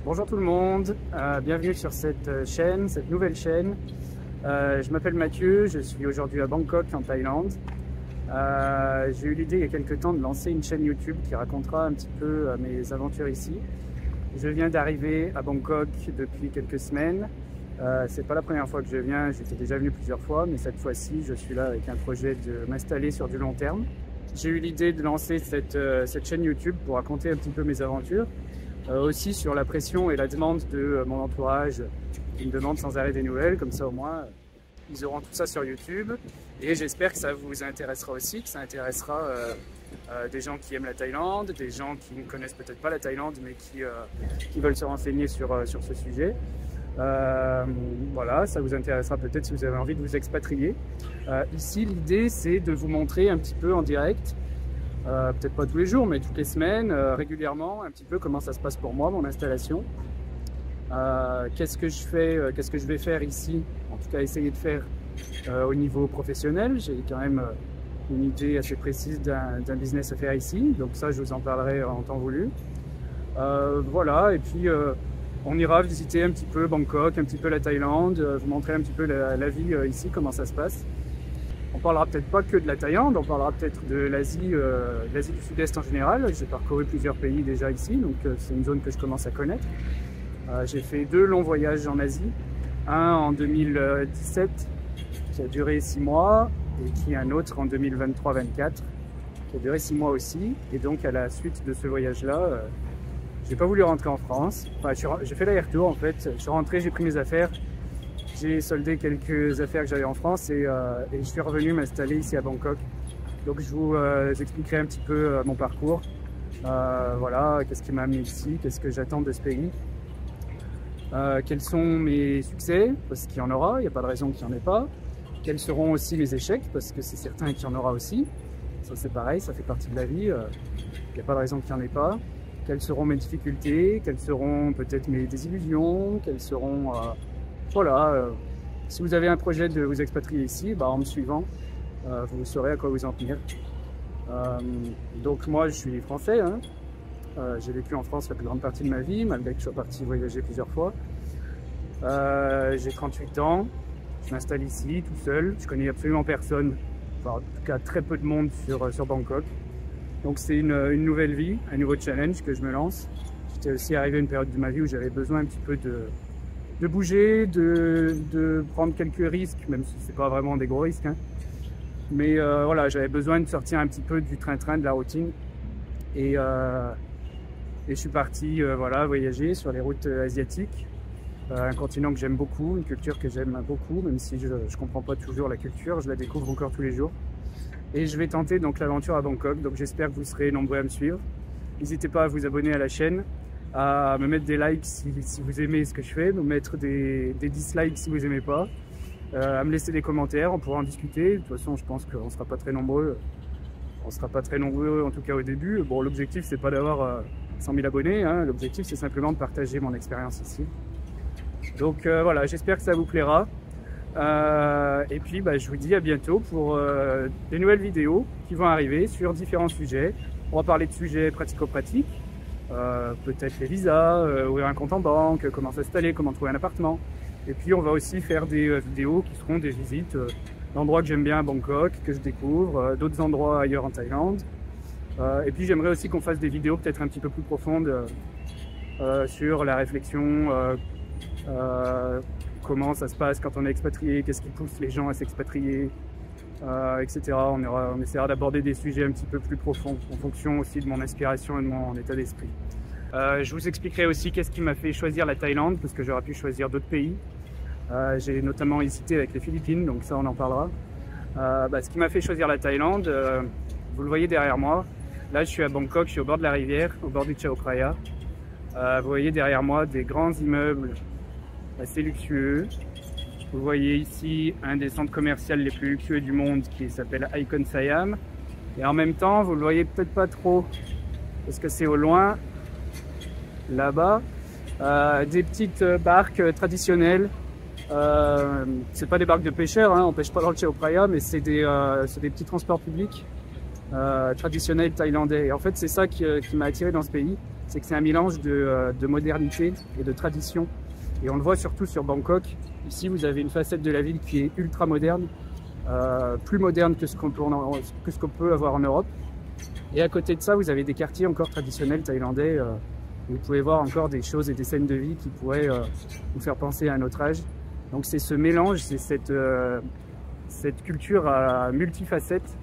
Bonjour tout le monde, bienvenue sur cette chaîne, cette nouvelle chaîne. Je m'appelle Mathieu, je suis aujourd'hui à Bangkok en Thaïlande. J'ai eu l'idée il y a quelques temps de lancer une chaîne YouTube qui racontera un petit peu mes aventures ici. Je viens d'arriver à Bangkok depuis quelques semaines. C'est pas la première fois que je viens, j'étais déjà venu plusieurs fois, mais cette fois-ci je suis là avec un projet de m'installer sur du long terme. J'ai eu l'idée de lancer cette chaîne YouTube pour raconter un petit peu mes aventures. Aussi sur la pression et la demande de mon entourage qui me demande sans arrêt des nouvelles, comme ça au moins ils auront tout ça sur YouTube. Et j'espère que ça vous intéressera aussi, que ça intéressera des gens qui aiment la Thaïlande, des gens qui ne connaissent peut-être pas la Thaïlande mais qui veulent se renseigner sur ce sujet. Voilà, ça vous intéressera peut-être si vous avez envie de vous expatrier. Ici l'idée c'est de vous montrer un petit peu en direct, peut-être pas tous les jours, mais toutes les semaines, régulièrement, un petit peu comment ça se passe pour moi, mon installation. Qu'est-ce que je fais, qu'est-ce que je vais faire ici, en tout cas essayer de faire au niveau professionnel. J'ai quand même une idée assez précise d'un business à faire ici, donc ça je vous en parlerai en temps voulu. Voilà, et puis on ira visiter un petit peu Bangkok, un petit peu la Thaïlande, vous montrer un petit peu la vie ici, comment ça se passe. On parlera peut-être pas que de la Thaïlande, on parlera peut-être de l'Asie du Sud-Est en général. J'ai parcouru plusieurs pays déjà ici, donc c'est une zone que je commence à connaître. J'ai fait 2 longs voyages en Asie, un en 2017 qui a duré 6 mois et puis un autre en 2023-24 qui a duré 6 mois aussi. Et donc à la suite de ce voyage-là, j'ai pas voulu rentrer en France. Enfin, j'ai fait l'aller-retour en fait. Je suis rentré, j'ai pris mes affaires. J'ai soldé quelques affaires que j'avais en France et je suis revenu m'installer ici à Bangkok. Donc je vous expliquerai un petit peu mon parcours. Voilà, qu'est-ce qui m'a amené ici, qu'est-ce que j'attends de ce pays. Quels sont mes succès, parce qu'il y en aura, il n'y a pas de raison qu'il n'y en ait pas. Quels seront aussi mes échecs, parce que c'est certain qu'il y en aura aussi. Ça c'est pareil, ça fait partie de la vie, il n'y a pas de raison qu'il n'y en ait pas. Quelles seront mes difficultés, quelles seront peut-être mes désillusions, quelles seront... Voilà, si vous avez un projet de vous expatrier ici, en me suivant, vous saurez à quoi vous en tenir. Donc moi je suis français, hein. J'ai vécu en France la plus grande partie de ma vie, malgré que je sois parti voyager plusieurs fois. J'ai 38 ans, je m'installe ici tout seul, je connais absolument personne, enfin en tout cas très peu de monde sur Bangkok. Donc c'est une nouvelle vie, un nouveau challenge que je me lance. J'étais aussi arrivé à une période de ma vie où j'avais besoin un petit peu de bouger, de prendre quelques risques, même si c'est pas vraiment des gros risques, hein. Mais voilà, j'avais besoin de sortir un petit peu du train-train, de la routine. Et je suis parti voilà, voyager sur les routes asiatiques, un continent que j'aime beaucoup, une culture que j'aime beaucoup, même si je ne comprends pas toujours la culture, je la découvre encore tous les jours. Et je vais tenter donc l'aventure à Bangkok, donc j'espère que vous serez nombreux à me suivre. N'hésitez pas à vous abonner à la chaîne, à me mettre des likes si vous aimez ce que je fais, me mettre des dislikes si vous n'aimez pas, à me laisser des commentaires, on pourra en discuter. De toute façon, je pense qu'on ne sera pas très nombreux. On sera pas très nombreux, en tout cas au début. Bon, l'objectif, c'est pas d'avoir 100 000 abonnés, hein. L'objectif, c'est simplement de partager mon expérience ici. Donc voilà, j'espère que ça vous plaira. Et puis, je vous dis à bientôt pour des nouvelles vidéos qui vont arriver sur différents sujets. On va parler de sujets pratico-pratiques. Peut-être les visas, ouvrir un compte en banque, comment s'installer, comment trouver un appartement. Et puis on va aussi faire des vidéos qui seront des visites d'endroits que j'aime bien à Bangkok, que je découvre, d'autres endroits ailleurs en Thaïlande. Et puis j'aimerais aussi qu'on fasse des vidéos peut-être un petit peu plus profondes sur la réflexion, comment ça se passe quand on est expatrié, qu'est-ce qui pousse les gens à s'expatrier, etc. On essaiera d'aborder des sujets un petit peu plus profonds en fonction aussi de mon inspiration et de mon état d'esprit. Je vous expliquerai aussi qu'est-ce qui m'a fait choisir la Thaïlande, parce que j'aurais pu choisir d'autres pays. J'ai notamment hésité avec les Philippines, donc ça on en parlera. Ce qui m'a fait choisir la Thaïlande, vous le voyez derrière moi. Là je suis à Bangkok, je suis au bord de la rivière, au bord du Chao Phraya. Vous voyez derrière moi des grands immeubles assez luxueux. Vous voyez ici un des centres commerciaux les plus luxueux du monde qui s'appelle Icon Siam. Et en même temps, vous le voyez peut-être pas trop parce que c'est au loin, là-bas, des petites barques traditionnelles. C'est pas des barques de pêcheurs, hein, on pêche pas dans le Chao Phraya, mais c'est des petits transports publics traditionnels thaïlandais. Et en fait, c'est ça qui m'a attiré dans ce pays. c'est que c'est un mélange de modernité et de tradition. Et on le voit surtout sur Bangkok. Ici, vous avez une facette de la ville qui est ultra moderne, plus moderne que ce qu'on peut avoir en Europe. Et à côté de ça, vous avez des quartiers encore traditionnels thaïlandais. Où vous pouvez voir encore des choses et des scènes de vie qui pourraient vous faire penser à un autre âge. Donc c'est ce mélange, c'est cette culture à multifacettes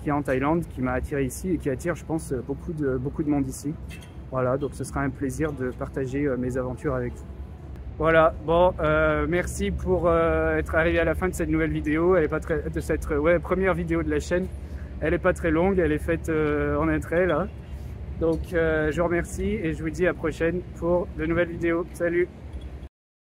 qui est en Thaïlande, qui m'a attiré ici et qui attire, je pense, beaucoup de monde ici. Voilà, donc ce sera un plaisir de partager mes aventures avec vous. Voilà, bon, merci pour être arrivé à la fin de cette nouvelle vidéo. Elle est pas très, de cette première vidéo de la chaîne. Elle n'est pas très longue, elle est faite en un trait là. Donc je vous remercie et je vous dis à la prochaine pour de nouvelles vidéos. Salut!